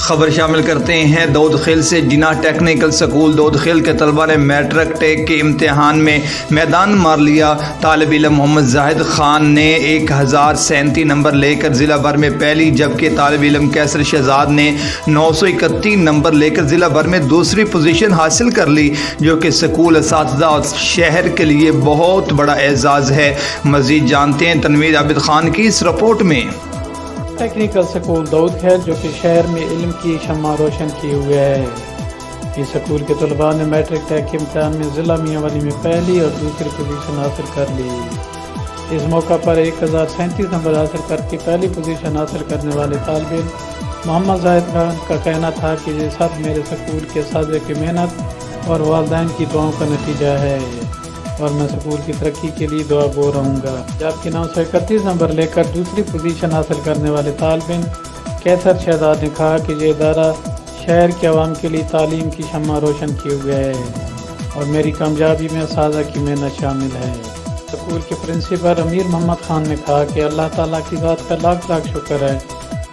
خبر شامل کرتے ہیں دودھ خیل سے۔ جناح ٹیکنیکل سکول دودھ خیل کے طلبہ نے میٹرک ٹیک کے امتحان میں میدان مار لیا۔ طالب علم محمد زاہد خان نے 1037 نمبر لے کر ضلع بھر میں پہلی، جبکہ طالب علم کیسر شہزاد نے 931 نمبر لے کر ضلع بھر میں دوسری پوزیشن حاصل کر لی، جو کہ سکول، اساتذہ اور شہر کے لیے بہت بڑا اعزاز ہے۔ مزید جانتے ہیں تنویر عابد خان کی اس رپورٹ میں۔ ٹیکنیکل سکول دودھ خیل جو کہ شہر میں علم کی شمع روشن کیے ہوئے ہے۔ اس سکول کے طلباء نے میٹرک ٹیک کے امتحان میں ضلع میاں والی میں پہلی اور دوسری پوزیشن حاصل کر لی۔ اس موقع پر 1037 نمبر حاصل کر کے پہلی پوزیشن حاصل کرنے والے طالب علم محمد زاہد خان کا کہنا تھا کہ یہ سب میرے سکول کے اساتذہ کی محنت اور والدین کی دعاؤں کا نتیجہ ہے اور میں سکول کی ترقی کے لیے دعا گو رہوں گا۔ جبکہ 931 نمبر لے کر دوسری پوزیشن حاصل کرنے والے طالب علم کیسر شہزاد نے کہا کہ یہ ادارہ شہر کے عوام کے لیے تعلیم کی شمع روشن کیے ہوئے ہے اور میری کامیابی میں اساتذہ کی محنت شامل ہے۔ سکول کے پرنسپل امیر محمد خان نے کہا کہ اللہ تعالیٰ کی ذات کا لاکھ لاکھ شکر ہے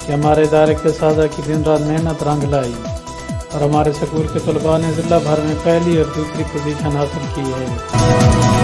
کہ ہمارے ادارے کے اساتذہ کی دن رات محنت رنگ لائی اور ہمارے سکول کے طلباء نے ضلع بھر میں پہلی اور دوسری پوزیشن حاصل کی ہے۔